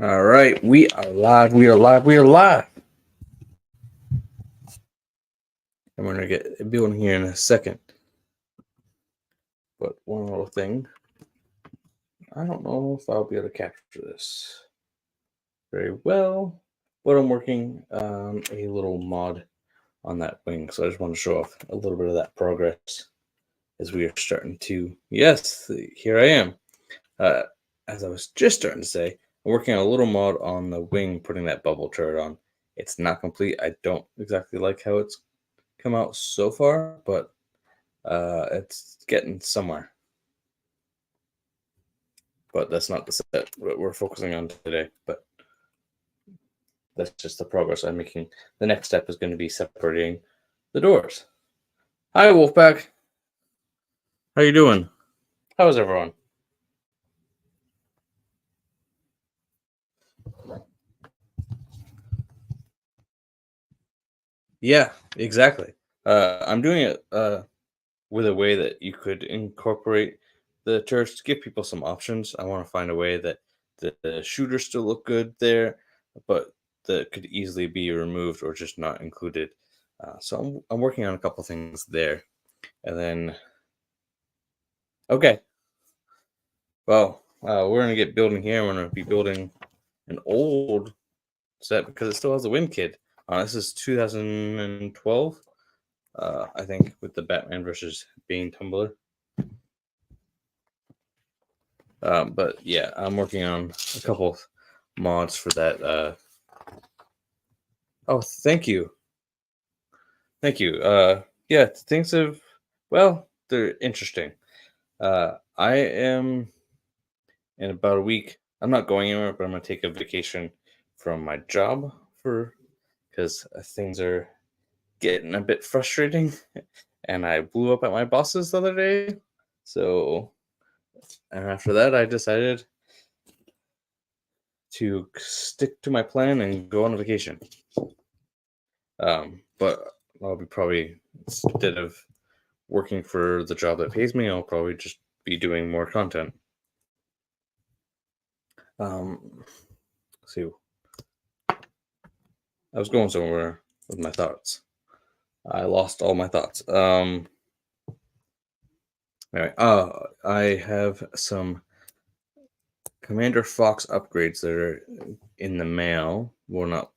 All right, we are live. We are live. We are live. I'm gonna get building here in a second. But one little thing, I don't know if I'll be able to capture this very well, but I'm working on a little mod on that wing, so I just want to show off a little bit of that progress as we are starting to. Yes, here I am. As I was just starting to say, I'm working on a little mod on the wing, putting that bubble turret on. It's not complete. I don't exactly like how it's come out so far, but it's getting somewhere. But that's not the set that we're focusing on today. But that's just the progress I'm making. The next step is going to be separating the doors. Hi, Wolfpack. How you doing? How's everyone? Yeah, exactly. I'm doing it with a way that you could incorporate the turrets to give people some options. I want to find a way that the shooters still look good there, but that could easily be removed or just not included. So I'm working on a couple things there. And then, okay, well, we're going to get building here. We're going to be building an old set because it still has the Wind Kid. This is 2012, I think, with the Batman versus Bane Tumbler. But yeah, I'm working on a couple mods for that. Oh, thank you. Thank you. Yeah, things have, well, they're interesting. I am in about a week. I'm not going anywhere, but I'm going to take a vacation from my job because things are getting a bit frustrating. And I blew up at my bosses the other day. So, and after that, I decided to stick to my plan and go on a vacation. But I'll be probably, instead of working for the job that pays me, I'll probably just be doing more content. Let's see. I was going somewhere with my thoughts. I lost all my thoughts. Anyway, I have some Commander Fox upgrades that are in the mail. Well, not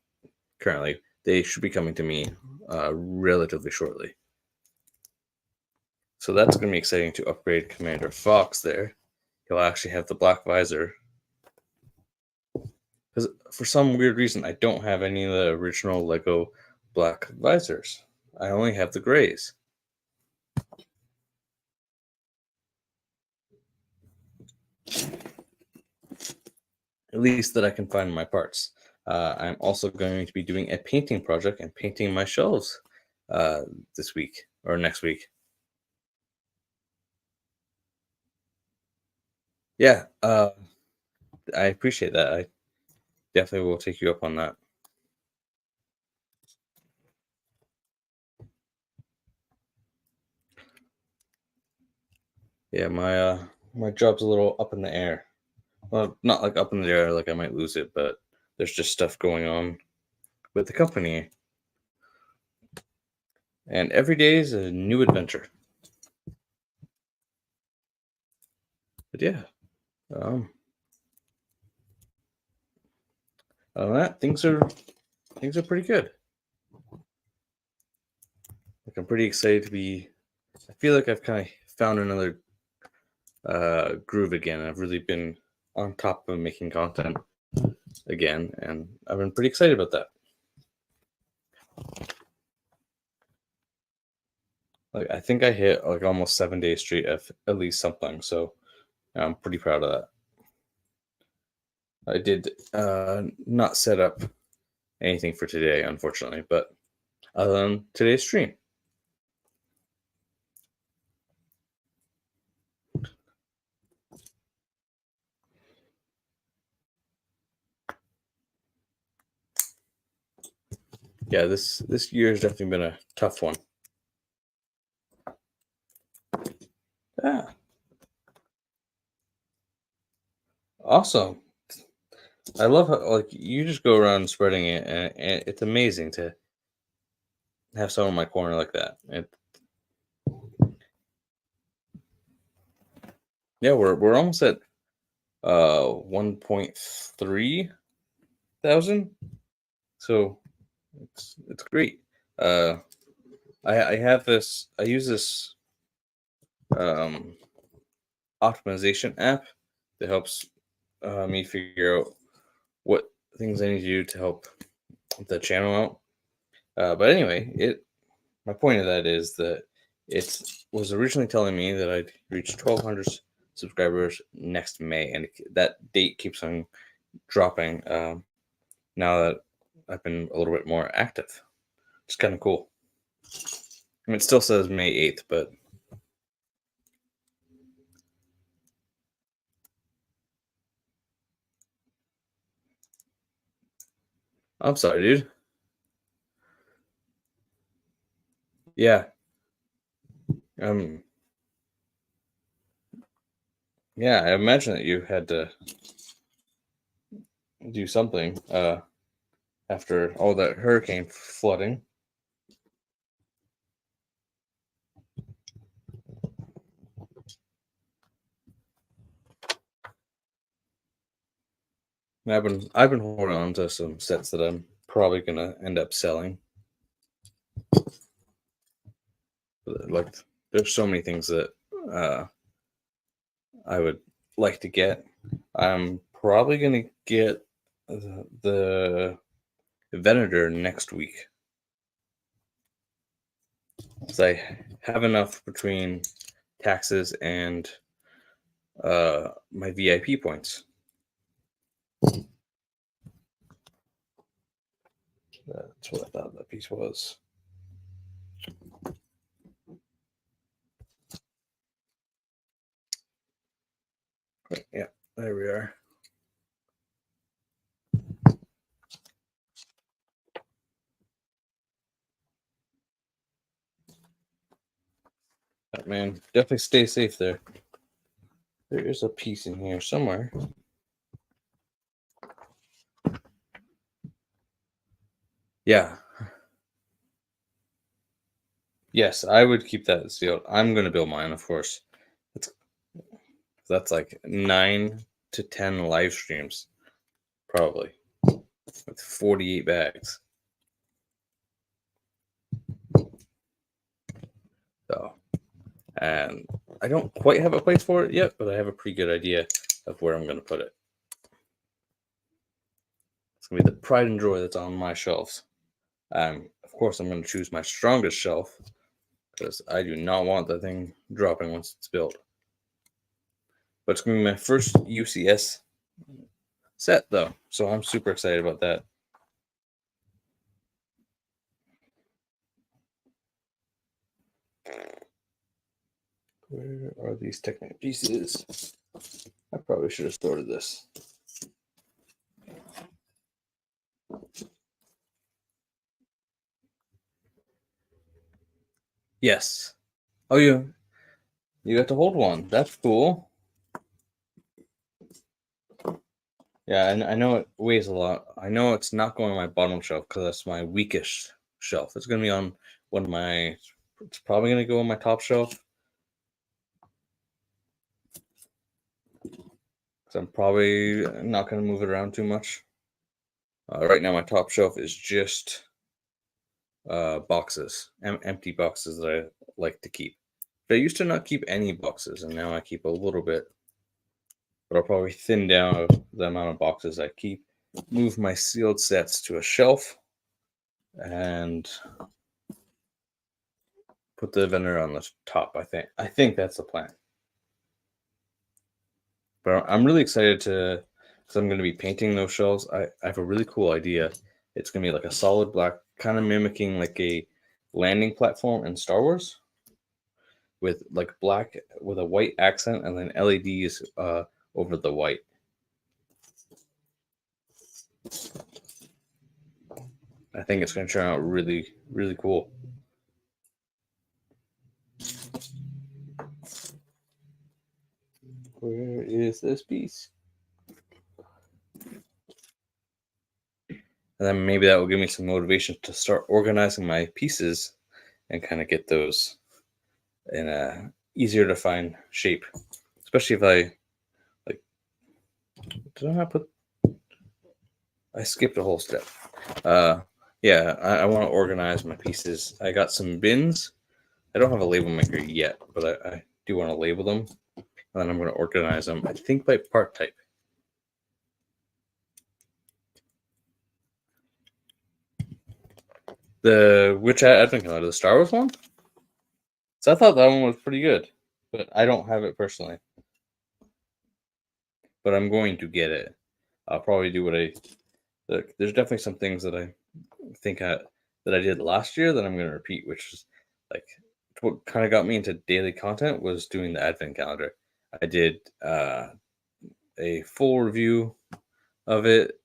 currently. They should be coming to me relatively shortly. So that's going to be exciting to upgrade Commander Fox there. He'll actually have the black visor. Because for some weird reason, I don't have any of the original Lego black visors. I only have the grays. At least that I can find my parts. I'm also going to be doing a painting project and painting my shelves this week or next week. Yeah, I appreciate that. I definitely will take you up on that. Yeah, my job's a little up in the air. Well, not like up in the air, like I might lose it, but there's just stuff going on with the company. And every day is a new adventure. But yeah, other than that, things are pretty good. Like I'm pretty excited to be. I feel like I've kind of found another groove again. I've really been on top of making content again, and I've been pretty excited about that. Like I think I hit like almost 7 days straight of at least something, so I'm pretty proud of that. I did not set up anything for today, unfortunately, but other than today's stream. Yeah, this year has definitely been a tough one. Yeah. Awesome. I love how like you just go around spreading it, and it's amazing to have someone in my corner like that. Yeah, we're almost at 1.3 thousand. So it's great. Uh, I have this. I use this um, optimization app that helps me figure out what things I need to do to help the channel out. But anyway, my point of that is that it was originally telling me that I'd reach 1,200 subscribers next May, and that date keeps on dropping now that I've been a little bit more active. It's kind of cool. I mean, it still says May 8th, but I'm sorry, dude. Yeah. Um. Yeah, I imagine that you had to do something after all that hurricane flooding. And I've been holding on to some sets that I'm probably gonna end up selling. Like, there's so many things that uh, I would like to get. I'm probably gonna get the Venator next week, because I have enough between taxes and my VIP points. That's what I thought that piece was. Yeah, there we are. Oh, man, definitely stay safe there. There is a piece in here somewhere. Yeah. Yes, I would keep that sealed. I'm going to build mine, of course. That's like 9 to 10 live streams, probably, with 48 bags. So, and I don't quite have a place for it yet, but I have a pretty good idea of where I'm going to put it. It's going to be the pride and joy that's on my shelves. Of course, I'm going to choose my strongest shelf, because I do not want that thing dropping once it's built. But it's going to be my first UCS set, though, so I'm super excited about that. Where are these Technic pieces? I probably should have stored this. Yes. Oh, you got to hold one. That's cool. Yeah, and I know it weighs a lot. I know it's not going on my bottom shelf because that's my weakest shelf. It's going to be on one of my. It's probably going to go on my top shelf. Because I'm probably not going to move it around too much. Right now, my top shelf is just boxes, empty boxes that I like to keep. But I used to not keep any boxes, and now I keep a little bit. But I'll probably thin down the amount of boxes I keep, move my sealed sets to a shelf, and put the vendor on the top. I think that's the plan. But I'm really excited because I'm going to be painting those shelves. I have a really cool idea. It's going to be like a solid black, kind of mimicking like a landing platform in Star Wars, with like black with a white accent and then LEDs over the white. I think it's going to turn out really, really cool. Where is this piece? And then maybe that will give me some motivation to start organizing my pieces and kind of get those in a easier to find shape. Especially if I like, did I put? I skipped a whole step. Yeah, I want to organize my pieces. I got some bins. I don't have a label maker yet, but I do want to label them. And then I'm going to organize them, I think, by part type. Which advent calendar? The Star Wars one? So I thought that one was pretty good, but I don't have it personally. But I'm going to get it. I'll probably do what there's definitely some things that I think that I did last year that I'm going to repeat, which is like what kind of got me into daily content was doing the advent calendar. I did a full review of it.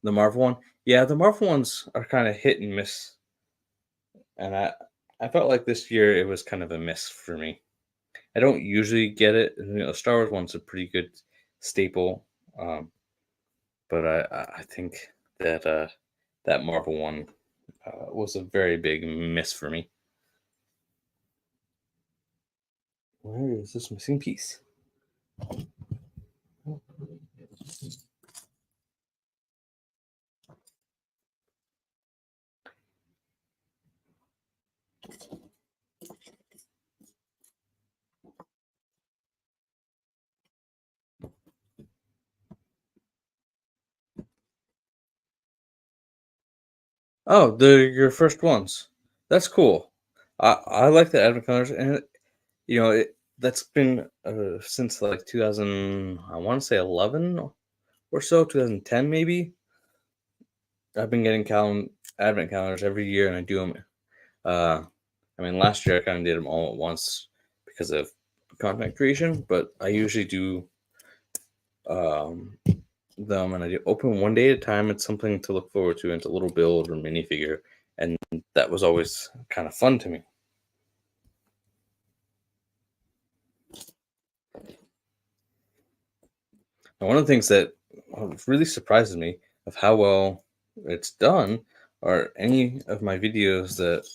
The Marvel one, yeah, the Marvel ones are kind of hit and miss, and I felt like this year it was kind of a miss for me. I don't usually get it. Star Wars one's a pretty good staple, but I think that that Marvel one was a very big miss for me. Where is this missing piece? Oh, they're your first ones. That's cool. I like the advent calendars, and that's been since like 2000. I want to say 11 or so, 2010 maybe. I've been getting advent calendars every year, and I do them. I mean, last year I kind of did them all at once because of content creation, but I usually do um, them, and I do open one day at a time. It's something to look forward to. And it's a little build or minifigure, and that was always kind of fun to me. And one of the things that really surprises me of how well it's done are any of my videos that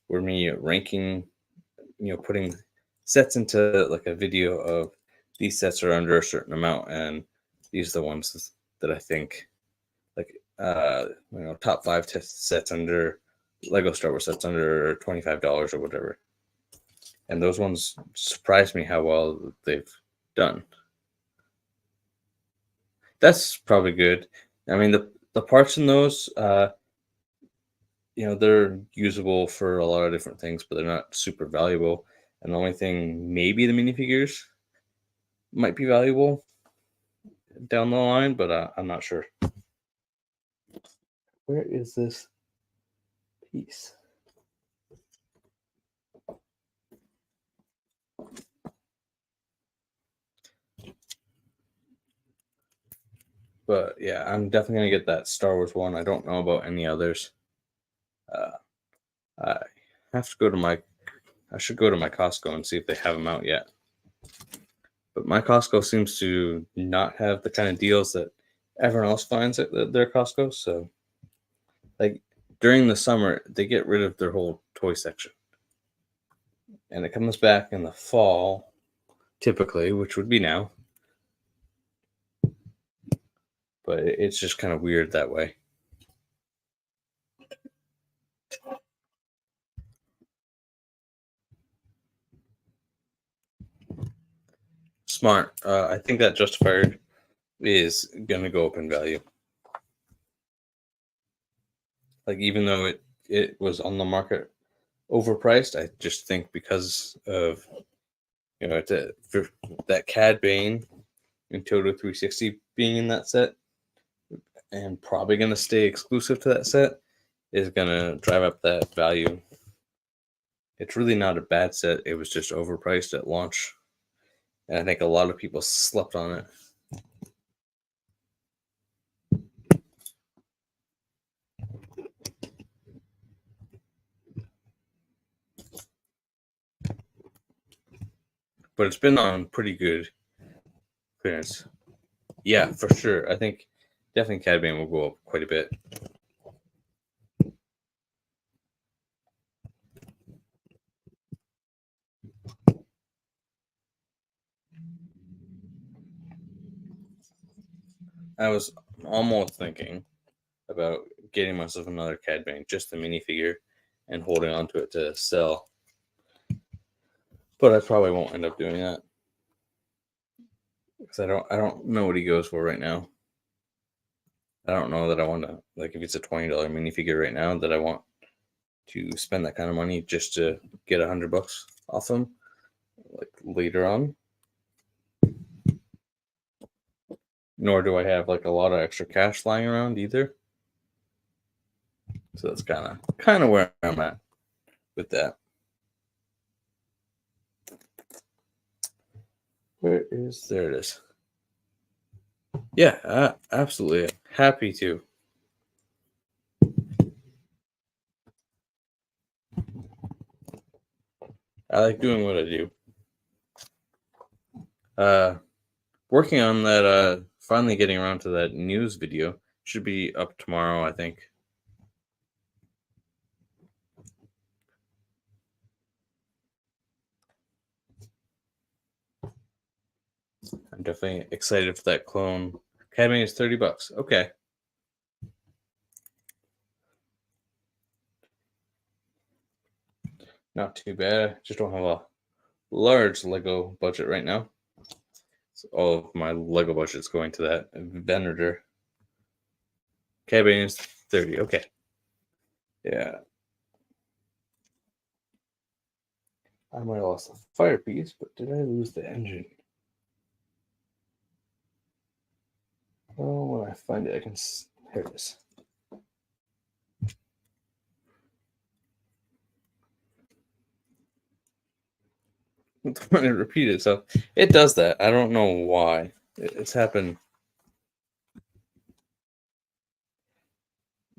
were me ranking, putting sets into like a video of these sets are under a certain amount, and these are the ones that I think like top 5 sets under Lego Star Wars sets under $25 or whatever. And those ones surprised me how well they've done. That's probably good. I mean, the parts in those, they're usable for a lot of different things, but they're not super valuable. And the only thing, maybe the minifigures might be valuable down the line, but I'm not sure. Where is this piece? But yeah, I'm definitely gonna get that Star Wars one. I don't know about any others. I have to go to my. I should go to my Costco and see if they have them out yet. But my Costco seems to not have the kind of deals that everyone else finds at their Costco. So, like during the summer, they get rid of their whole toy section, and it comes back in the fall, typically, which would be now. But it's just kind of weird that way. Smart. I think that Justifier is gonna go up in value. Like even though it was on the market overpriced, I just think because of for that Cad Bane and Toto 360 being in that set, and probably gonna stay exclusive to that set, is gonna drive up that value. It's really not a bad set. It was just overpriced at launch, and I think a lot of people slept on it. But it's been on pretty good clearance. Yeah, for sure. I think definitely Cad Bane will go up quite a bit. I was almost thinking about getting myself another Cad Bane, just the minifigure, and holding on to it to sell. But I probably won't end up doing that because I don't know what he goes for right now. I don't know that I want to, like, if it's a $20 minifigure right now, that I want to spend that kind of money just to get $100 off him, like, later on. Nor do I have like a lot of extra cash lying around either. So that's kind of where I'm at with that. There it is. Yeah, absolutely happy to. I like doing what I do. Working on that, finally getting around to that news video. Should be up tomorrow, I think. I'm definitely excited for that clone. Academy is $30. Okay. Not too bad. Just don't have a large Lego budget right now. So all of my Lego budget's going to that Venator. Academy is 30. Okay. Yeah. I might have lost the fire piece, but did I lose the engine? Oh, when I find it, I can. Here it is. When it repeated itself, it does that. I don't know why. It's happened.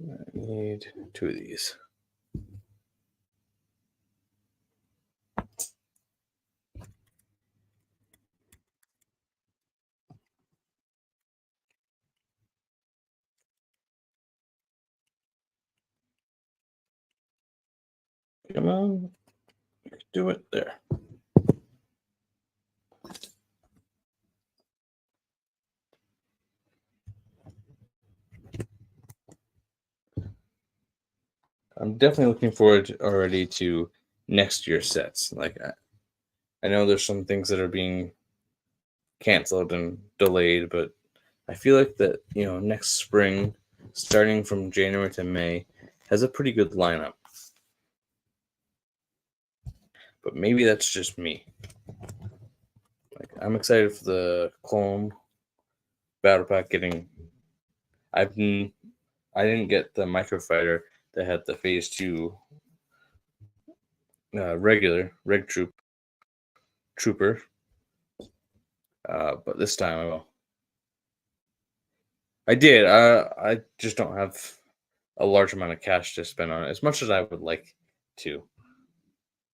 I need 2 of these. Come on. Do it there. I'm definitely looking forward already to next year's sets. Like, I know there's some things that are being canceled and delayed, but I feel like that, next spring, starting from January to May, has a pretty good lineup. But maybe that's just me. Like, I'm excited for the clone battle pack getting. I didn't get the microfighter that had the phase 2 regular reg trooper, but this time I will. I did. I just don't have a large amount of cash to spend on it, as much as I would like to.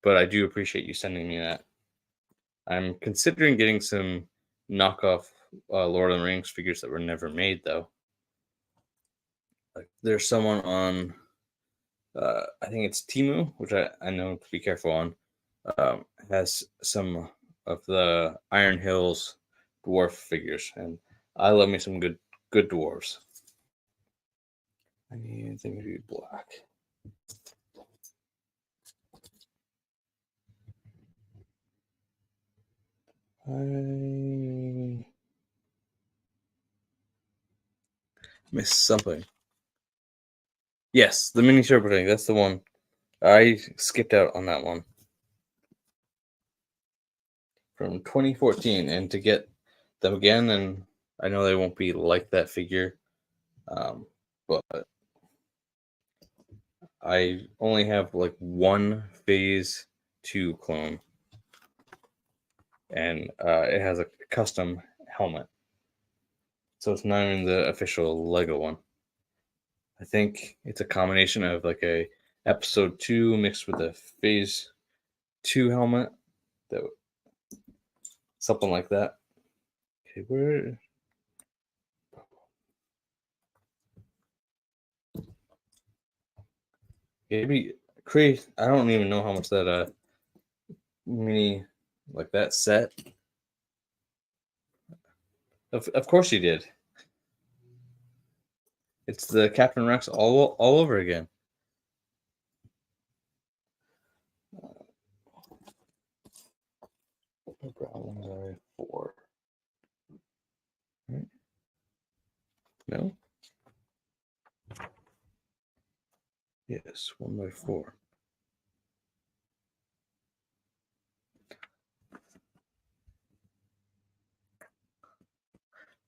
But I do appreciate you sending me that. I'm considering getting some knockoff Lord of the Rings figures that were never made, though. Like, there's someone on, I think it's Timu, which I know to be careful on, has some of the Iron Hills dwarf figures, and I love me some good dwarves. I need them to be black. I missed something. Yes, the mini turbo tank. That's the one. I skipped out on that one from 2014, and to get them again, and I know they won't be like that figure, but I only have like one phase 2 clone, and it has a custom helmet, so it's not even the official Lego one. I think it's a combination of like a episode 2 mixed with a phase 2 helmet, that something like that. Okay, where? Maybe create. I don't even know how much that mini, like that set Of course you did. It's the Captain Rex all over again. The brown ones are 4. Right? No? Yes, 1 by 4.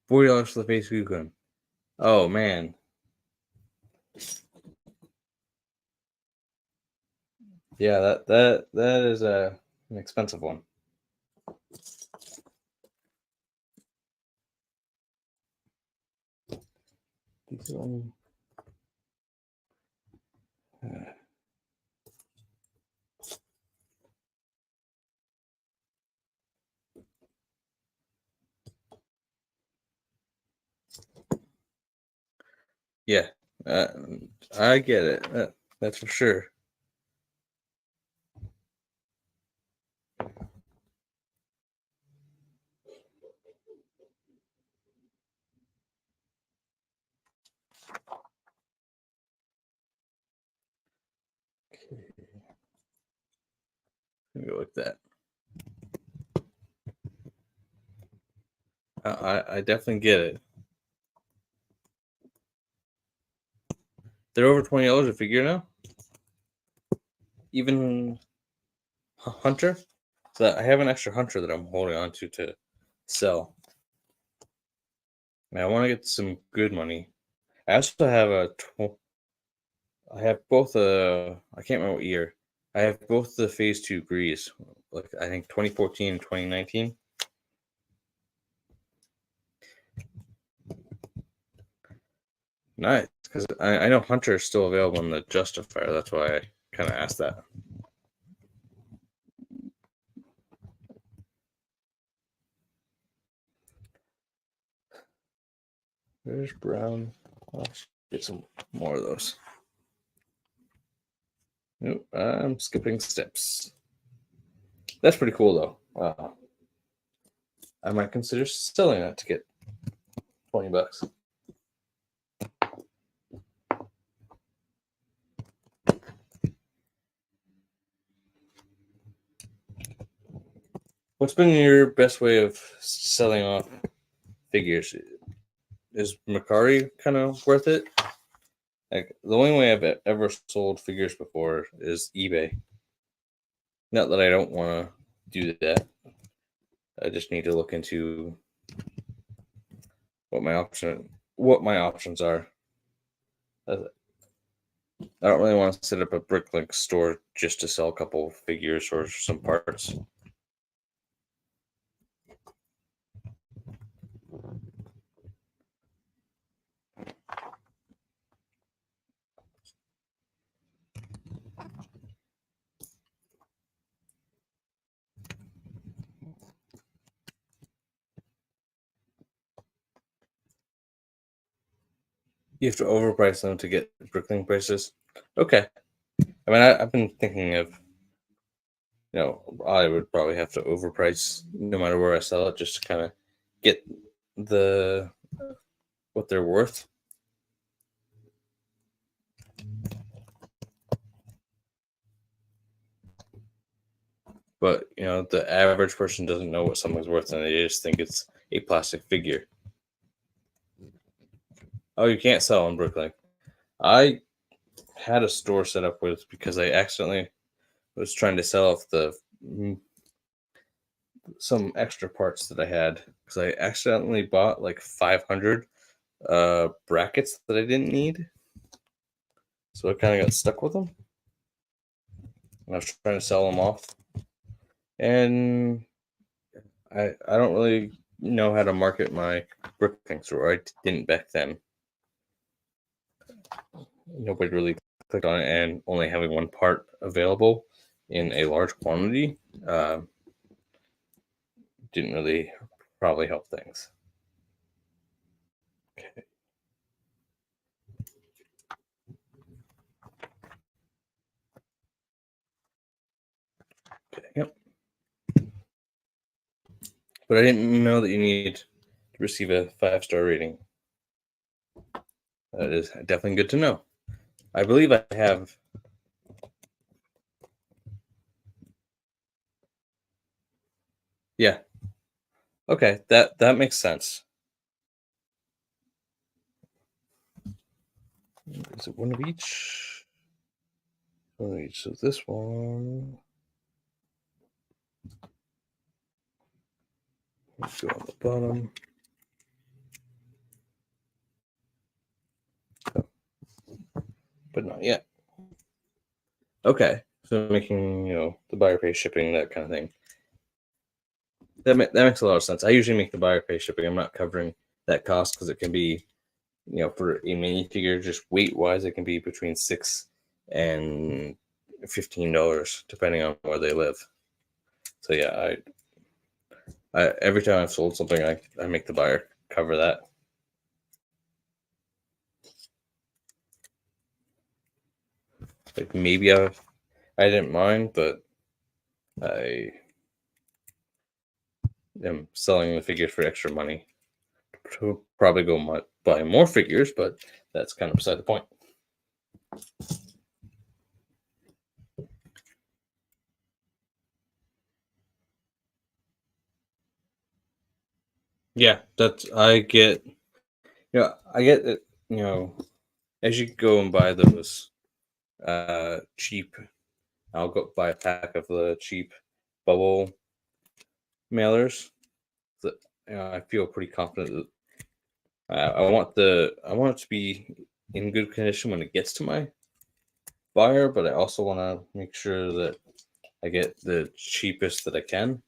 $40 for the face coupon. Oh man. Yeah, that is an expensive one. These only, yeah, I get it. That's for sure. Go like that. I definitely get it. They're over $20 a figure now. Even Hunter. So I have an extra Hunter that I'm holding on to sell. I want to get some good money. I also have I have both I can't remember what year. I have both the Phase 2 Grease, like I think 2014 and 2019. Nice, because I know Hunter is still available in the Justifier. That's why I kind of asked that. There's Brown. Let's get some more of those. Nope, I'm skipping steps. That's pretty cool, though. I might consider selling that to get $20. What's been your best way of selling off figures? Is Mercari kind of worth it? Like the only way I've ever sold figures before is eBay. Not that I don't want to do that. I just need to look into what my options are. I don't really want to set up a Bricklink store just to sell a couple figures or some parts. You have to overprice them to get Bricklink prices. Okay. I mean, I've been thinking of, I would probably have to overprice no matter where I sell it just to kind of get what they're worth. But the average person doesn't know what something's worth, and they just think it's a plastic figure. Oh, you can't sell on Bricklink. I had a store set up with because I accidentally was trying to sell off some extra parts that I had because I accidentally bought like 500 brackets that I didn't need, so I kind of got stuck with them. And I was trying to sell them off, and I don't really know how to market my Bricklink store. I didn't back then. Nobody really clicked on it, and only having one part available in a large quantity didn't really probably help things. Okay. Okay. Yep. But I didn't know that you need to receive a 5-star rating. That is definitely good to know. I believe I have. Yeah. Okay, that makes sense. Is it one of each? One of each. So this one. Let's go on the bottom. Oh. But not yet. Okay, so making the buyer pay shipping, that kind of thing. That makes a lot of sense. I usually make the buyer pay shipping. I'm not covering that cost because it can be, for a minifigure, just weight wise, it can be between $6 and $15 depending on where they live. So yeah, I every time I've sold something, I make the buyer cover that. Like maybe I didn't mind, but I am selling the figures for extra money. To probably go buy more figures, but that's kind of beside the point. Yeah, I get. I get it. As you go and buy those cheap, I'll go buy a pack of the cheap bubble mailers. That I feel pretty confident that I want it to be in good condition when it gets to my buyer, but I also want to make sure that I get the cheapest that I can.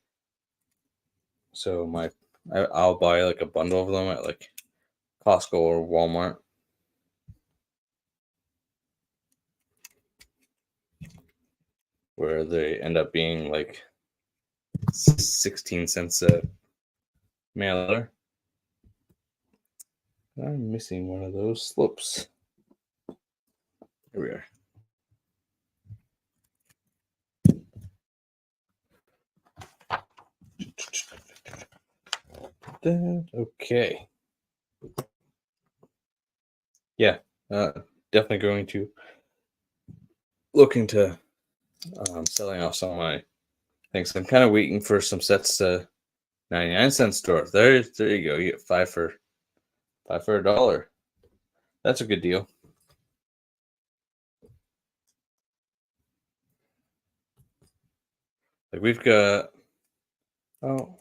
So I'll buy like a bundle of them at like Costco or Walmart. Where they end up being like 16 cents a mailer. I'm missing one of those slopes. Here we are. Okay. Yeah, definitely going to look into selling off some of my things. I'm kind of waiting for some sets to 99-cent store. There you go. You get five for $1. That's a good deal. Like we've got. Oh,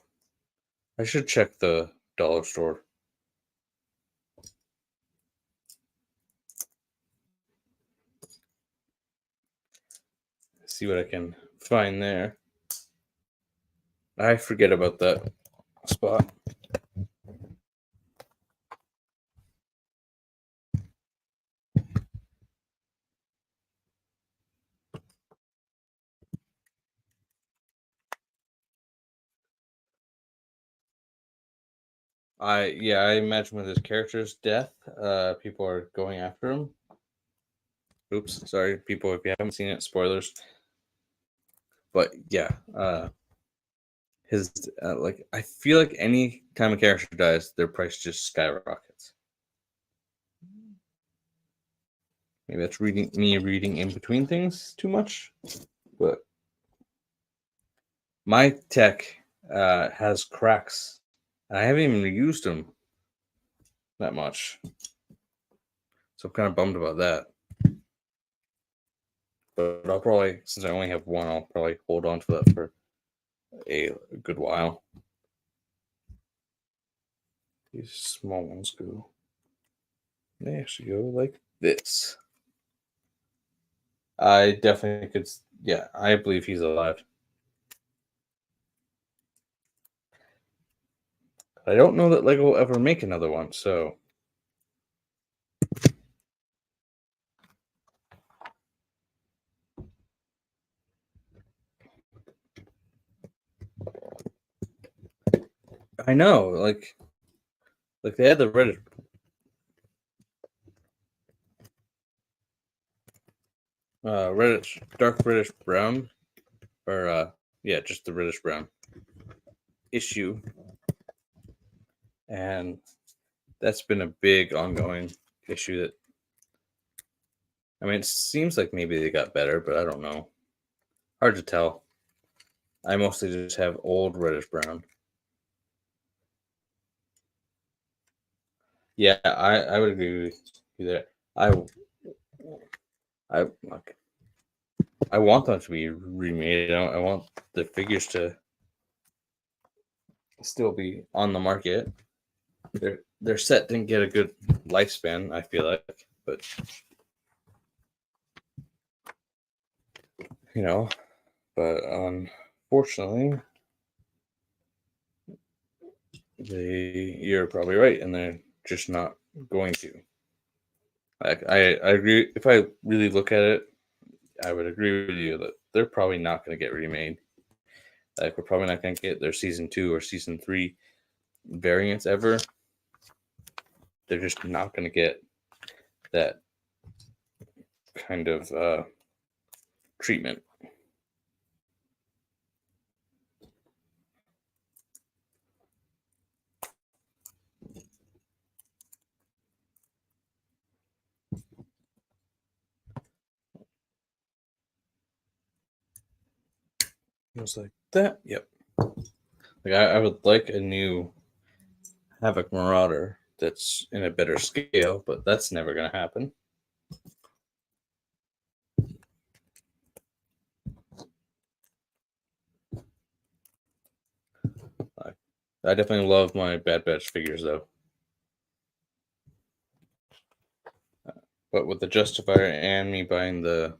I should check the dollar store. See what I can find there. I forget about that spot. I imagine with his character's death, people are going after him. Oops, sorry, people, if you haven't seen it, spoilers. But yeah, his like I feel like any time a character dies, their price just skyrockets. Maybe that's reading in between things too much, but my tech has cracks, and I haven't even used them that much, so I'm kind of bummed about that. But I'll probably, since I only have one, I'll probably hold on to that for a good while. These small ones go. They actually go like this. I definitely could. Yeah, I believe he's alive. I don't know that Lego will ever make another one, so. I know, like they had the reddish, dark reddish brown, or yeah, just the reddish brown issue, And that's been a big ongoing issue that, I mean, it seems like maybe they got better, but I don't know. Hard to tell. I mostly just have old reddish brown. Yeah, I would agree with you there. I like, I want them to be remade. I want the figures to still be on the market. Their set didn't get a good lifespan, I feel like, but you know, but unfortunately, you're probably right, and they're just not going to. Like I agree. If I really look at it, I would agree with you that they're probably not going to get remade. Like we're probably not going to get their season 2 or season 3 variants ever. They're just not going to get that kind of treatment. Just like that. Yep. Like I would like a new Havoc Marauder that's in a better scale, but that's never going to happen. I definitely love my Bad Batch figures, though. But with the Justifier and me buying the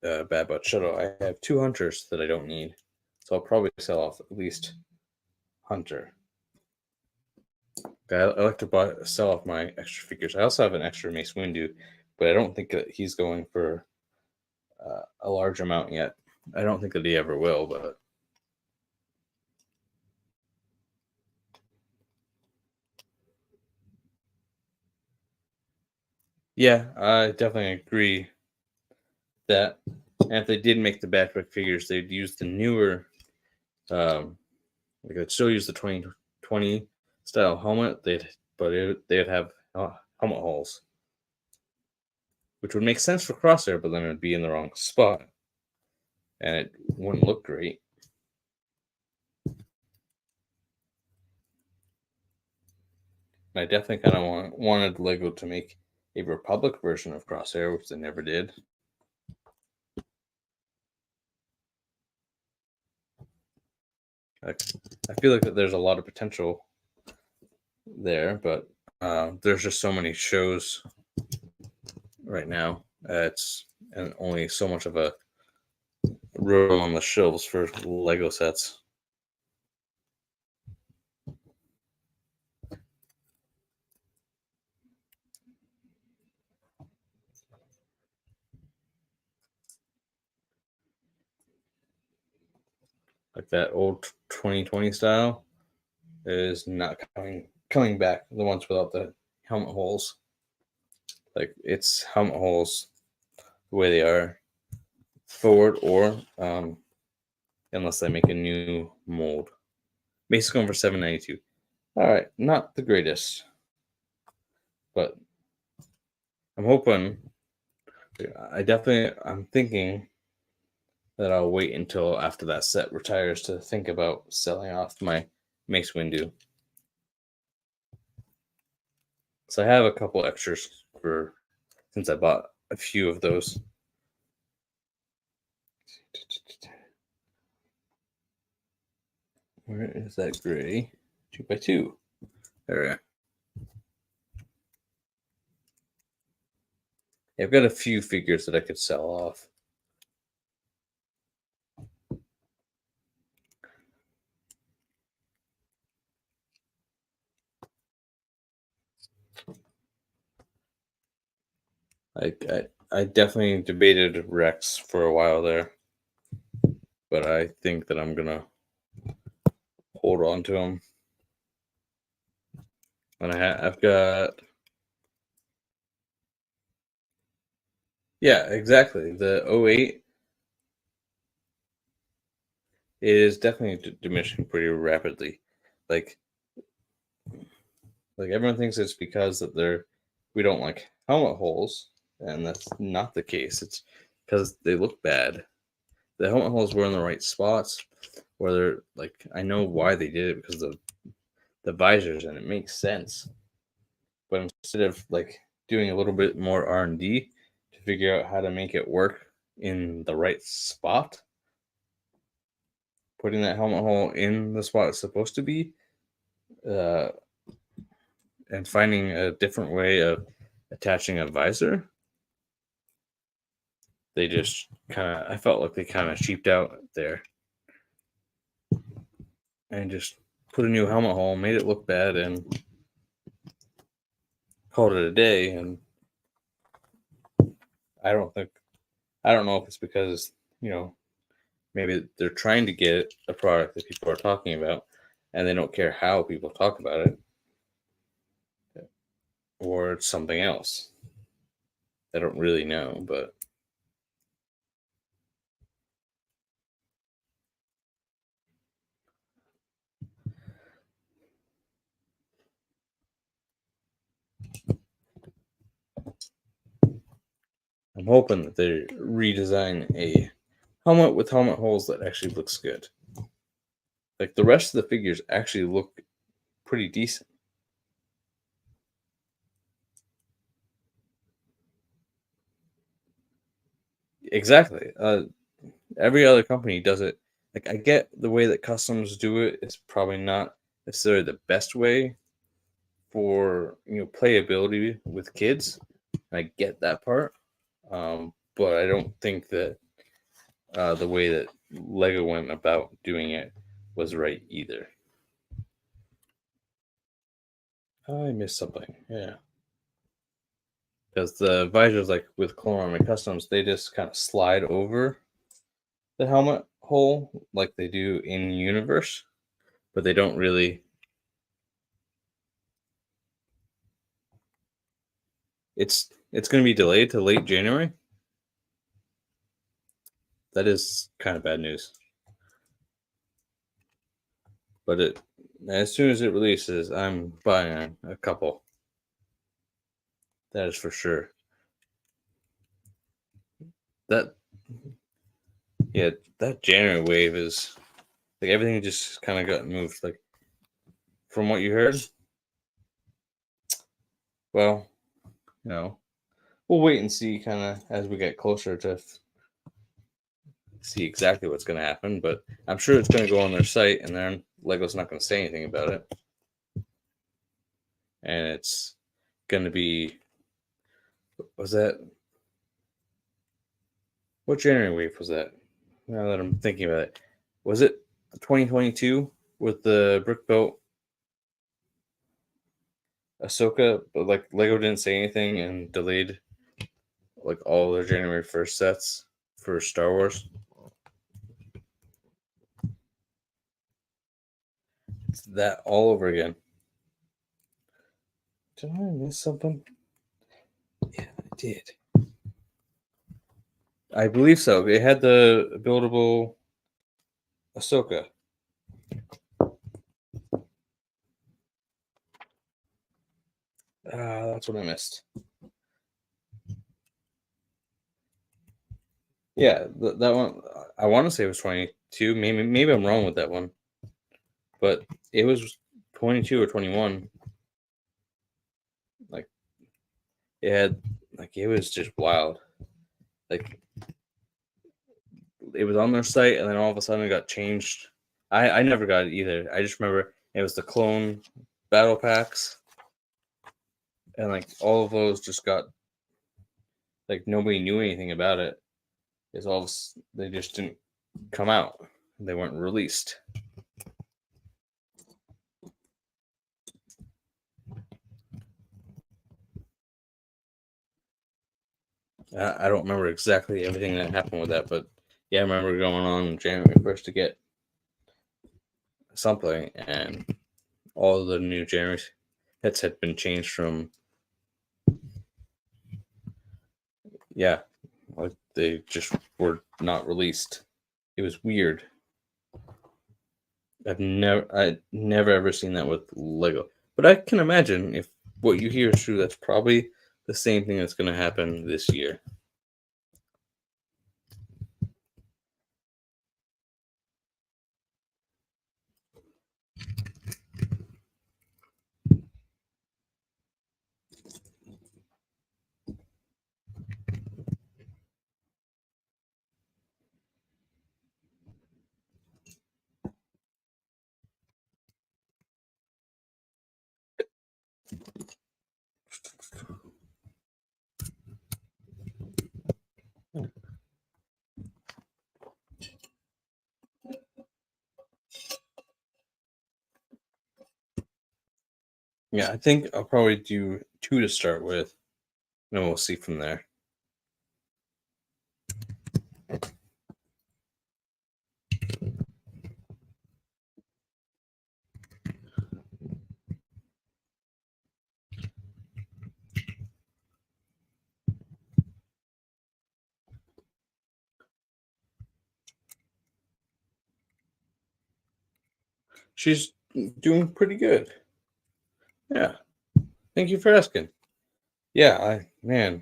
Bad Batch shuttle, I have 2 Hunters that I don't need. So I'll probably sell off at least Hunter. I like to sell off my extra figures. I also have an extra Mace Windu, but I don't think that he's going for a large amount yet. I don't think that he ever will, but yeah, I definitely agree that. And if they did make the backpack figures, they'd use the newer, they could still use the 2020 style helmet. They'd have helmet holes, which would make sense for Crosshair, but then it'd be in the wrong spot, and it wouldn't look great. And I definitely kind of wanted Lego to make a Republic version of Crosshair, which they never did. I feel like that there's a lot of potential there, but there's just so many shows right now. It's and only so much of a room on the shelves for Lego sets. Like that old 2020 style is not coming back. The ones without the helmet holes, like it's helmet holes the way they are forward, or unless they make a new mold. Basically going for $7.92. All right, not the greatest, but I'm hoping. I'm thinking that I'll wait until after that set retires to think about selling off my Mace Windu. So I have a couple extras since I bought a few of those. Where is that gray? 2x2. There we go. I've got a few figures that I could sell off. I definitely debated Rex for a while there, but I think that I'm gonna hold on to him. And I've got, yeah, exactly. The 08 is definitely diminishing pretty rapidly. Like Like everyone thinks it's because that we don't like helmet holes, and that's not the case. It's because they look bad. The helmet holes were in the right spots, where they're like, I know why they did it because of the visors, and it makes sense. But instead of like doing a little bit more R&D to figure out how to make it work in the right spot, putting that helmet hole in the spot it's supposed to be, and finding a different way of attaching a visor, they just I felt like they kind of cheaped out there and just put a new helmet hole, made it look bad, and called it a day. And I don't know if it's because, maybe they're trying to get a product that people are talking about and they don't care how people talk about it, or it's something else. I don't really know, but I'm hoping that they redesign a helmet with helmet holes that actually looks good. Like the rest of the figures actually look pretty decent. Exactly. Every other company does it. Like I get the way that customs do it. It's probably not necessarily the best way for playability with kids. I get that part, but I don't think that the way that Lego went about doing it was right either. I missed something. Yeah, because the visors, like with Clone Army Customs, they just kind of slide over the helmet hole like they do in universe, but they don't really. It's going to be delayed to late January. That is kind of bad news. But as soon as it releases, I'm buying a couple. That is for sure. That that January wave is like everything just kind of got moved. Like from what you heard, well, we'll wait and see kind of as we get closer to see exactly what's going to happen. But I'm sure it's going to go on their site, and then Lego's not going to say anything about it. And it's going to be, was that, what January wave was that? Now that I'm thinking about it, was it 2022 with the brick built Ahsoka? But like Lego didn't say anything and delayed like all their January 1st sets for Star Wars. It's that all over again. Did I miss something? Yeah, I did. I believe so. They had the buildable Ahsoka. That's what I missed. Yeah, that one. I want to say it was 22. Maybe I'm wrong with that one, but it was 22 or 21. Like it was just wild. Like it was on their site, and then all of a sudden it got changed. I never got it either. I just remember it was the clone battle packs, and like all of those just got like nobody knew anything about it. It's all they just didn't come out. They weren't released. I don't remember exactly everything that happened with that, but yeah, I remember going on January 1st to get something, and all of the new January hits had been changed from, like they just were not released. It was weird. I never ever seen that with Lego. But I can imagine if what you hear is true, that's probably the same thing that's going to happen this year. Yeah, I think I'll probably do 2 to start with, and then we'll see from there. She's doing pretty good. Yeah. Thank you for asking. Yeah, man,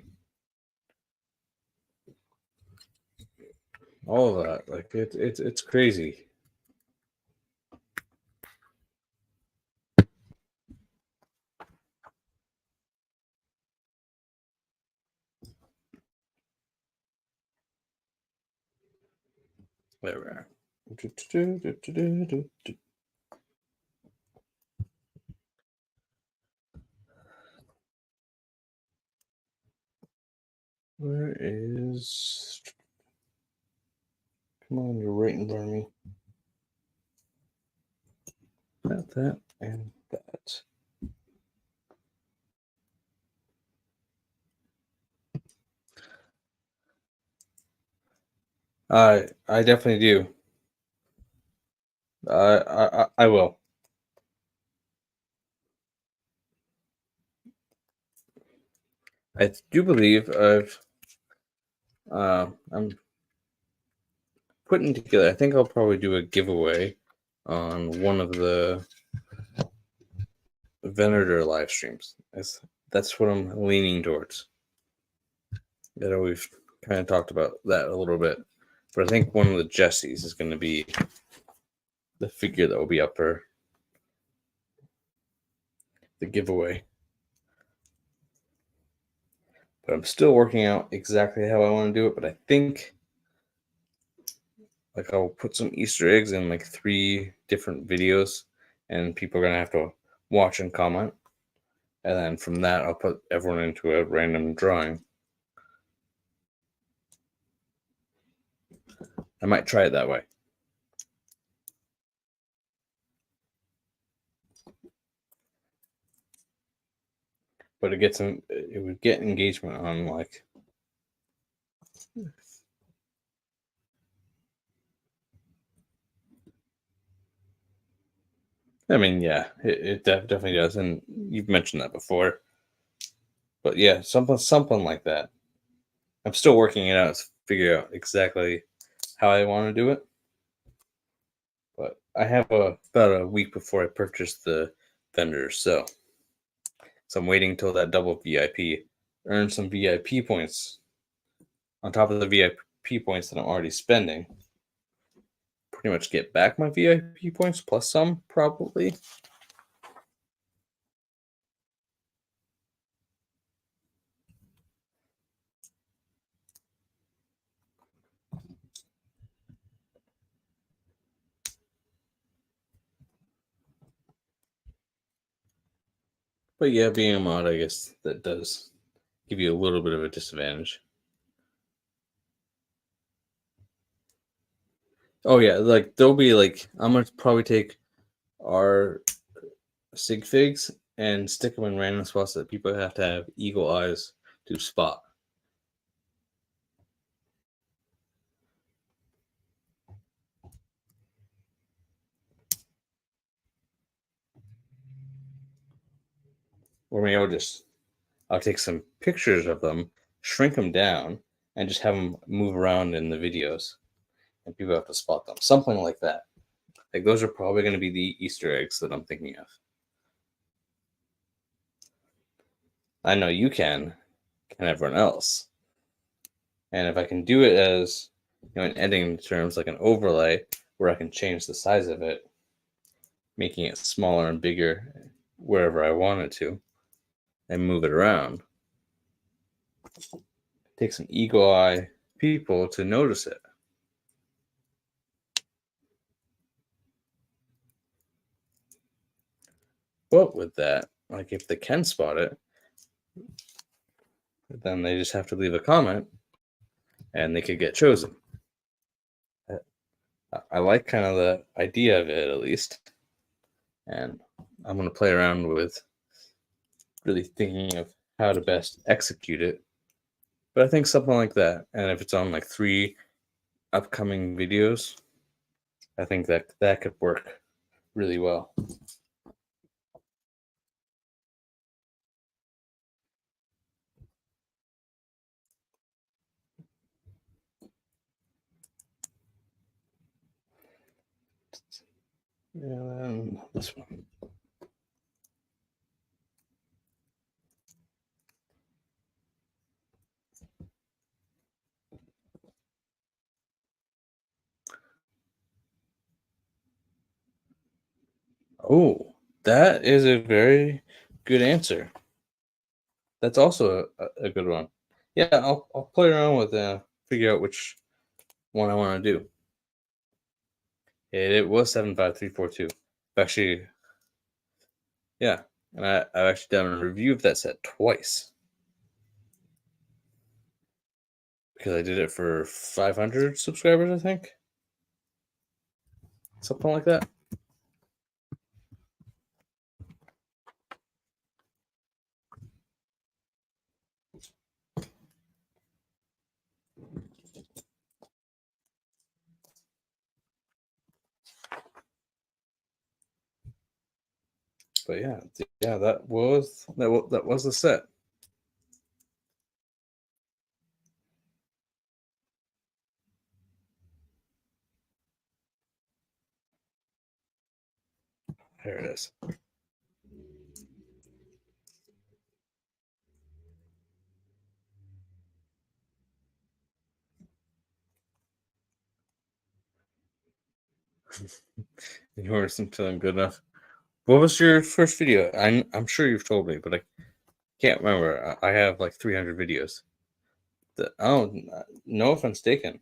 all of that. Like it's crazy. There we are. Where is? Come on, you're right in front of me. That and that. I definitely do. I will. I do believe I'm putting together. I think I'll probably do a giveaway on one of the Venator live streams. That's what I'm leaning towards. You know, we've kind of talked about that a little bit, but I think one of the Jessies is going to be the figure that will be up for the giveaway. But I'm still working out exactly how I want to do it. But I think like I'll put some Easter eggs in like 3 different videos, and people are gonna have to watch and comment. And then from that, I'll put everyone into a random drawing. I might try it that way. But it would get engagement on like. I mean, yeah, it definitely does, and you've mentioned that before. But yeah, something like that. I'm still working it out to figure out exactly how I want to do it. But I have about a week before I purchase the vendors, so I'm waiting till that double VIP, earn some VIP points on top of the VIP points that I'm already spending. Pretty much get back my VIP points plus some, probably. But yeah, being a mod, I guess that does give you a little bit of a disadvantage. Oh yeah, like there'll be like I'm gonna probably take our sig figs and stick them in random spots that people have to have eagle eyes to spot. Or maybe I'll take some pictures of them, shrink them down, and just have them move around in the videos, and people have to spot them. Something like that. Like those are probably going to be the Easter eggs that I'm thinking of. I know you can everyone else. And if I can do it as, in editing terms, like an overlay, where I can change the size of it, making it smaller and bigger wherever I want it to, and move it around, it takes some eagle-eye people to notice it. But with that, like if they can spot it, then they just have to leave a comment and they could get chosen. I like kind of the idea of it, at least. And I'm going to play around with really thinking of how to best execute it. But I think something like that. And if it's on like 3 upcoming videos, I think that could work really well. And this one. Oh, that is a very good answer. That's also a good one. Yeah, I'll play around with figure out which one I want to do. It was 75342. Actually, yeah, and I've actually done a review of that set twice because I did it for 500 subscribers, I think, something like that. But yeah, that was the set. There it is. You weren't feeling good enough. What was your first video? I'm sure you've told me, but I can't remember. I have like 300 videos. Oh, no offense taken.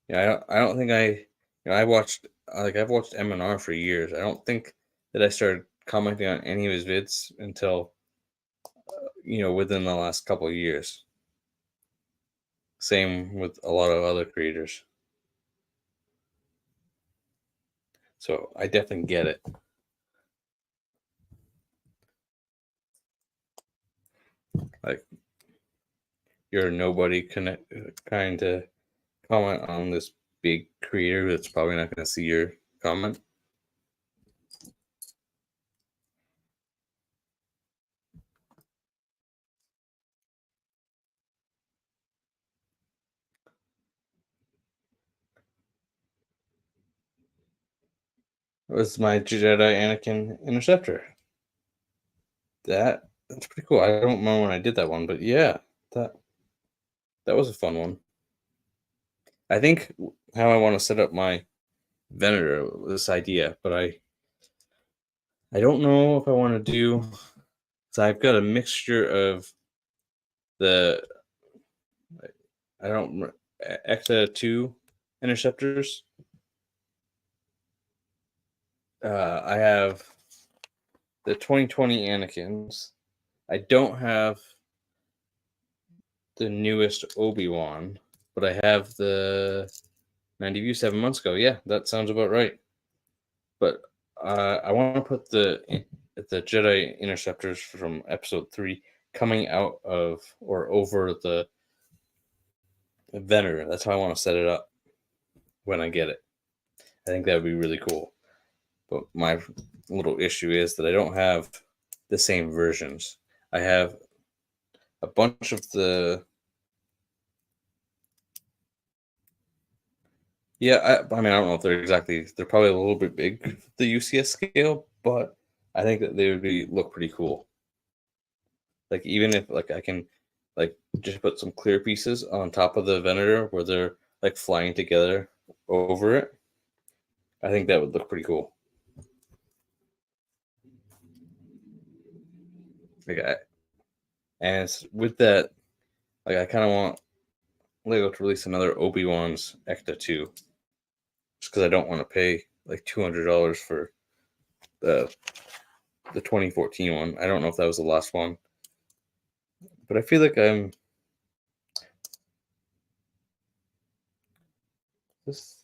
Yeah, I don't think I watched I've watched M&R for years. I don't think that I started commenting on any of his vids until within the last couple of years. Same with a lot of other creators. So I definitely get it. Like you're nobody kind to comment on this big creator that's probably not going to see your comment. It was my Jedi Anakin Interceptor. That's pretty cool. I don't remember when I did that one, but yeah, that that was a fun one. I think how I want to set up my Venator, this idea, but I don't know if I want to do. So I've got a mixture of the I don't Ecta 2 interceptors. I have the 2020 Anakins. I don't have the newest Obi-Wan, but I have the 90 view 7 months ago. Yeah, that sounds about right. But I want to put the Jedi interceptors from Episode 3 coming out of or over the Venator. That's how I want to set it up when I get it. I think that would be really cool. But my little issue is that I don't have the same versions. I have a bunch of the Yeah, I mean, I don't know if they're probably a little bit big for the UCS scale, but I think that they would be look pretty cool. Like even if like I can like just put some clear pieces on top of the Venator where they're like flying together over it, I think that would look pretty cool. Like and with that, like I kind of want Lego to release another Obi-Wan's Ecta 2, just because I don't want to pay like $200 for the 2014 one. I don't know if that was the last one, but I feel like I'm this.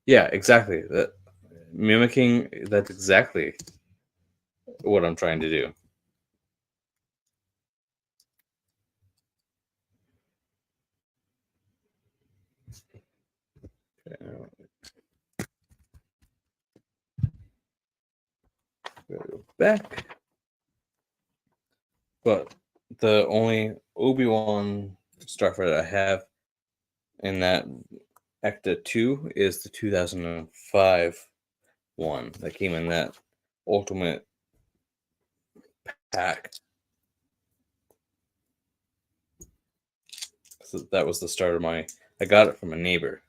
Yeah, exactly. That mimicking. That's exactly what I'm trying to do. Go back, but the only Obi-Wan Starfighter I have in that Ecta 2 is the 2005 one that came in that Ultimate pack. So that was the start of my. I got it from a neighbor,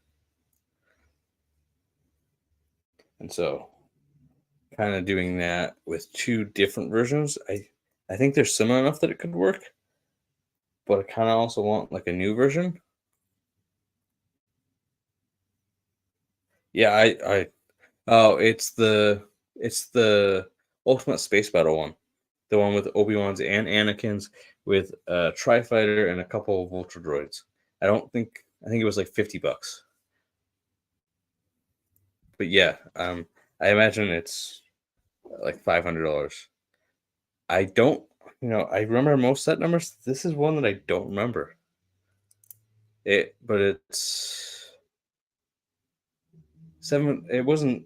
and so kind of doing that with two different versions. I think they're similar enough that it could work, but I kind of also want like a new version. Yeah, I oh, it's the Ultimate Space Battle one, the one with Obi-Wan's and Anakin's with a Tri-Fighter and a couple of Ultra Droids. I think it was like $50. But yeah, I imagine it's like $500. I don't, I remember most set numbers. This is one that I don't remember. But it's seven. It wasn't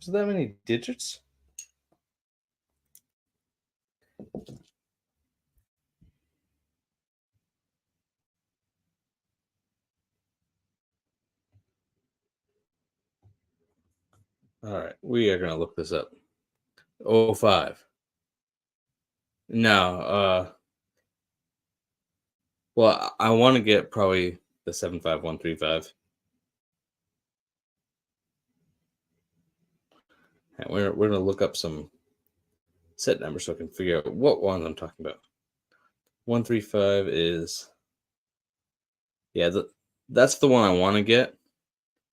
that many digits. All right, we are gonna look this up. Oh 05. No, well, I want to get probably the 75135. And we're gonna look up some set numbers so I can figure out what ones I'm talking about. 135 is yeah, that's the one I want to get,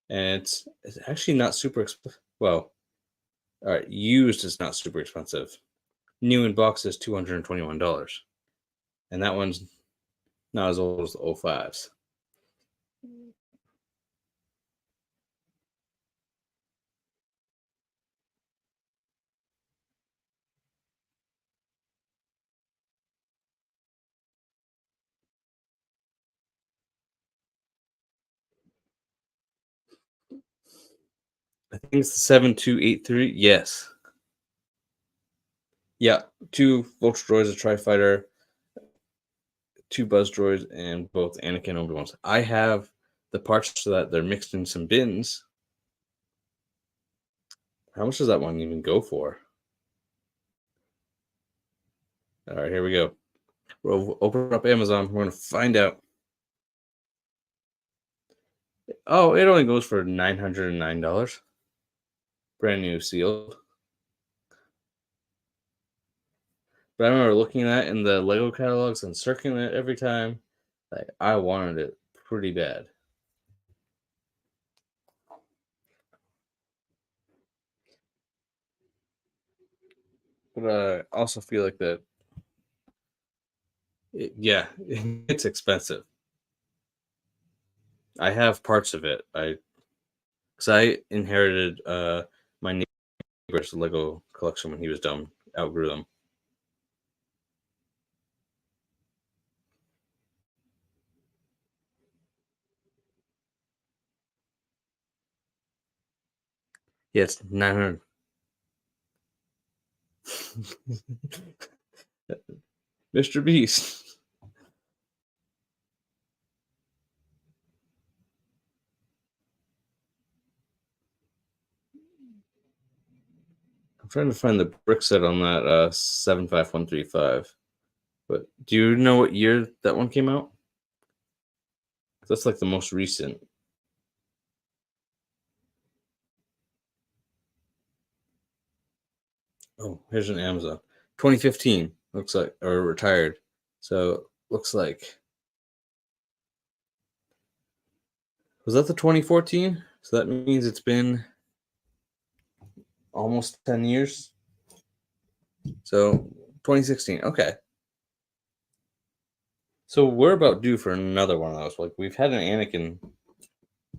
and it's actually not super expensive. Well, all right, used is not super expensive. New in box is $221, and that one's not as old as the O5s. I think it's the 7283. Yes. Yeah. Two Vulture droids, a Tri Fighter, two Buzz droids, and both Anakin Obi-Wans. I have the parts to that. They're mixed in some bins. How much does that one even go for? All right, here we go. We'll open up Amazon. We're going to find out. Oh, it only goes for $909. Brand new sealed. But I remember looking at it in the Lego catalogs and circling it every time. Like I wanted it pretty bad. But I also feel like that. Yeah, it's expensive. I have parts of it. Because I inherited my neighbor's Lego collection when he was done. Outgrew them. Yeah, it's 900. Mr. Beast. I'm trying to find the brick set on that 75135. But do you know what year that one came out? That's like the most recent. Oh, here's an Amazon. 2015 looks like, or retired. So looks like, was that the 2014? So that means it's been almost 10 years. So 2016. Okay. So we're about due for another one of those. Like we've had an Anakin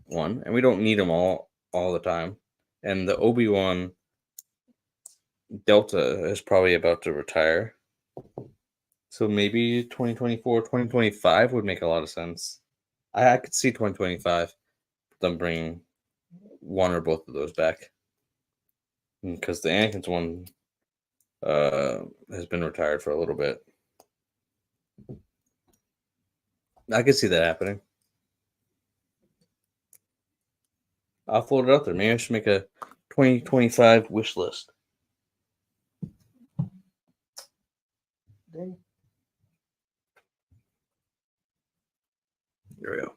one, and we don't need them all the time. And the Obi-Wan Delta is probably about to retire. So maybe 2024, 2025 would make a lot of sense. I could see 2025 them bringing one or both of those back. Because the Anakin's one has been retired for a little bit. I could see that happening. I'll float it out there. Maybe I should make a 2025 wish list. Dang. There we go.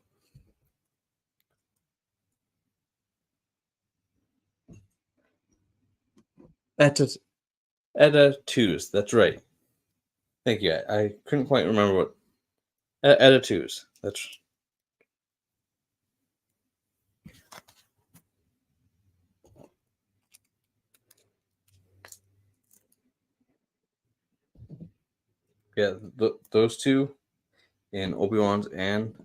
At twos. That's right. Thank you. I couldn't quite remember what. At a twos. That's. Yeah, those two in Obi-Wan's and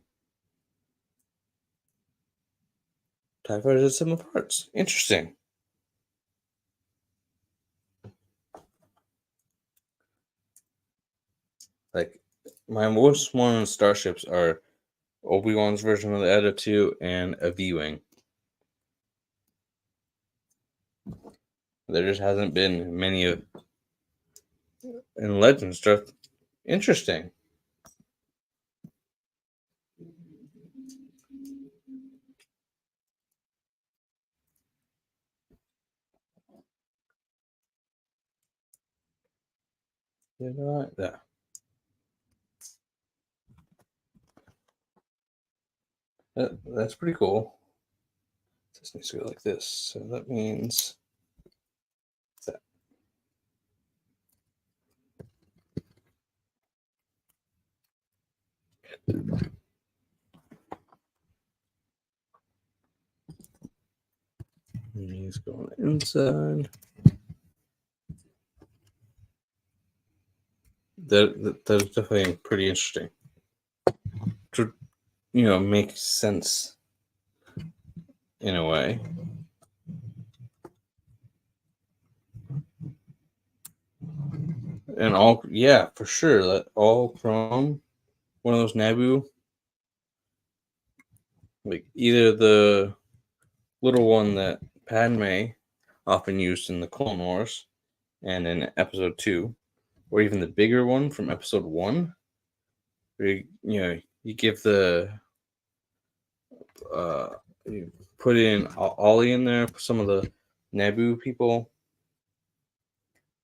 TIE Fighters at similar parts. Interesting. Like, my most wanted starships are Obi-Wan's version of the Eta 2 and a V-Wing. There just hasn't been many of in Legends stuff. Interesting. Yeah. That's pretty cool. This needs to go like this. So that means that. He's going inside. That's definitely pretty interesting. To make sense in a way. And for sure, that all chrome, one of those Naboo, like either the little one that Padme often used in the Clone Wars and in Episode 2, or even the bigger one from Episode 1, where you give the you put in Ollie in there, put some of the Naboo people.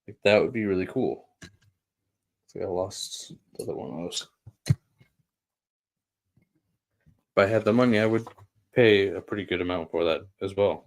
Like that would be really cool. I lost the other one of those. If I had the money, I would pay a pretty good amount for that as well.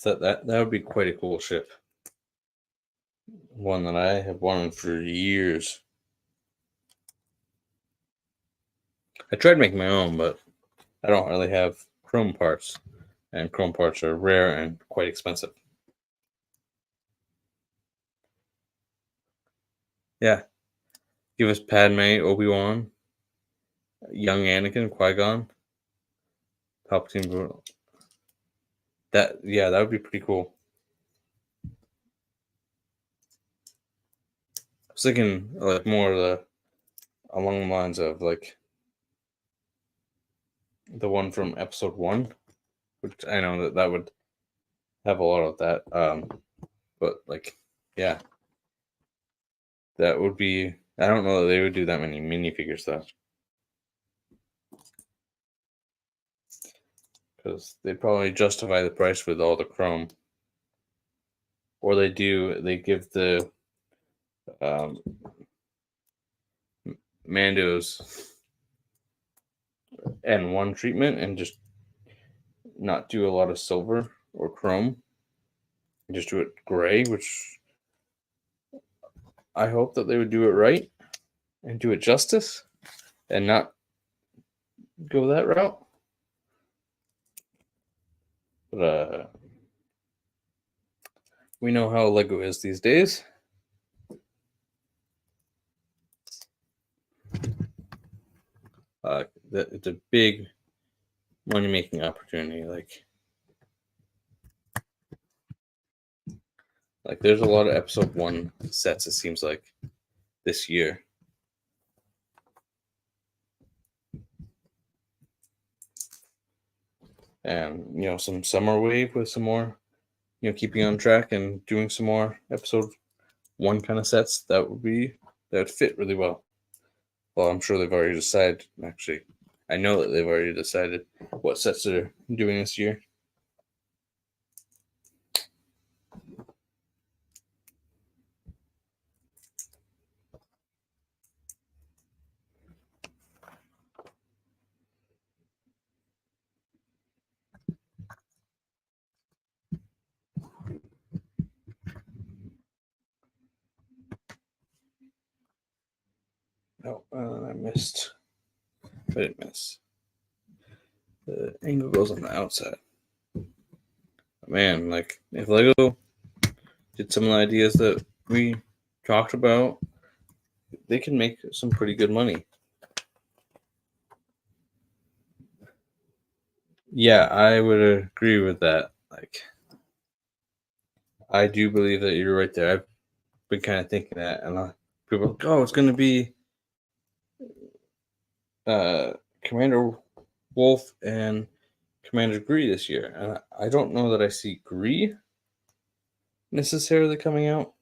That would be quite a cool ship. One that I have wanted for years. I tried making my own, but I don't really have chrome parts, and chrome parts are rare and quite expensive. Yeah, give us Padme, Obi-Wan, young Anakin, Qui-Gon, Palpatine. That would be pretty cool. I was thinking like more along the lines of like the one from episode 1, which I know that would have a lot of that. But like, yeah, that would be. I don't know that they would do that many minifigures though, because they probably justify the price with all the chrome, or they do. They give the Mandos N1 treatment and just not do a lot of silver or chrome. Just do it gray, which I hope that they would do it right and do it justice and not go that route. But we know how Lego is these days. It's a big money-making opportunity. Like there's a lot of episode 1 sets, it seems like, this year. And some summer wave with some more, keeping on track and doing some more episode 1 kind of sets. That would fit really well. Well, I'm sure they've already decided. Actually, I know that they've already decided what sets they're doing this year. Oh, I missed. I didn't miss. The angle goes on the outside. Man, like if Lego did some of the ideas that we talked about, they can make some pretty good money. Yeah, I would agree with that. Like, I do believe that you're right there. I've been kind of thinking that, and people are like, oh, it's going to be Commander Wolf and Commander Gree this year. And I don't know that I see Gree necessarily coming out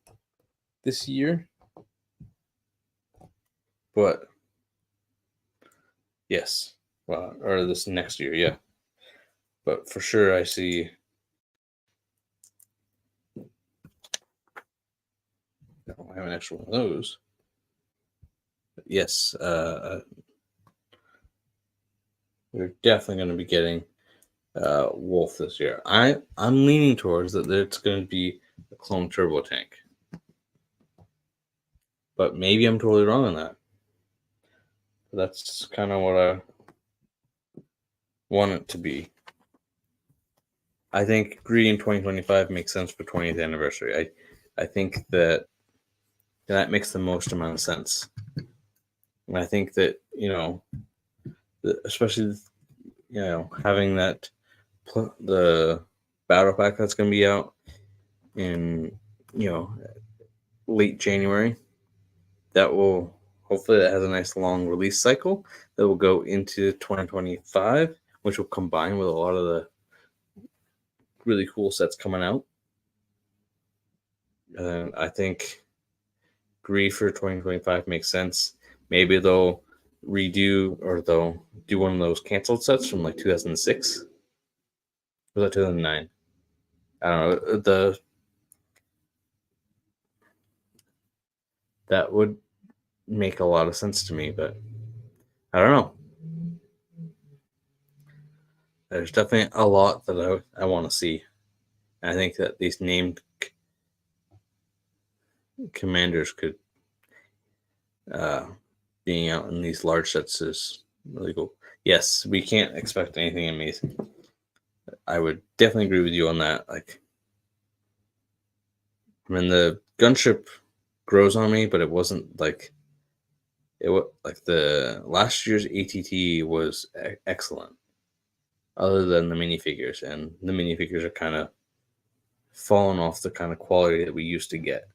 this year. But yes, well, or this next year, yeah. But for sure, I see. I have an extra one of those. But yes, we're definitely going to be getting Wolf this year. I'm leaning towards that it's going to be a clone turbo tank, but maybe I'm totally wrong on that. But that's kind of what I want it to be. I think Green 2025 makes sense for 20th anniversary. I think that makes the most amount of sense, and I think that especially having that the battle pack that's going to be out in late January, that will hopefully that has a nice long release cycle that will go into 2025, which will combine with a lot of the really cool sets coming out. And I think Gree for 2025 makes sense. Maybe they'll redo or they'll do one of those canceled sets from like 2006. Was that 2009? I don't know. That would make a lot of sense to me, but I don't know. There's definitely a lot that I want to see. And I think that these named commanders could being out in these large sets is really cool. Yes, we can't expect anything amazing. I would definitely agree with you on that. Like, I mean, the gunship grows on me, but it wasn't like it was like the last year's ATT was excellent. Other than the minifigures, and the minifigures are kind of fallen off the kind of quality that we used to get,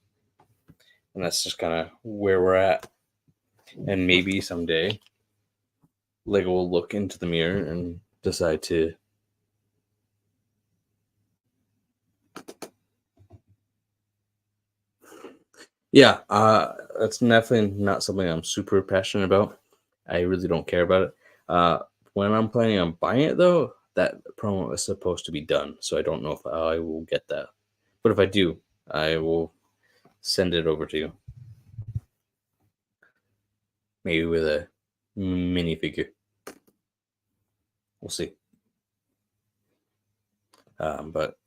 and that's just kind of where we're at. And maybe someday Lego will look into the mirror and decide to. Yeah, that's definitely not something I'm super passionate about. I really don't care about it. When I'm planning on buying it, though, that promo is supposed to be done, so I don't know if I will get that. But if I do, I will send it over to you. Maybe with a minifigure. We'll see. But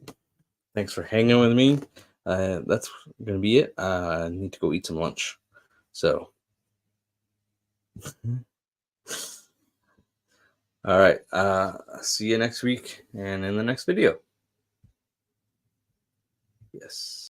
thanks for hanging with me. That's gonna be it. I need to go eat some lunch. So, all right. See you next week and in the next video. Yes.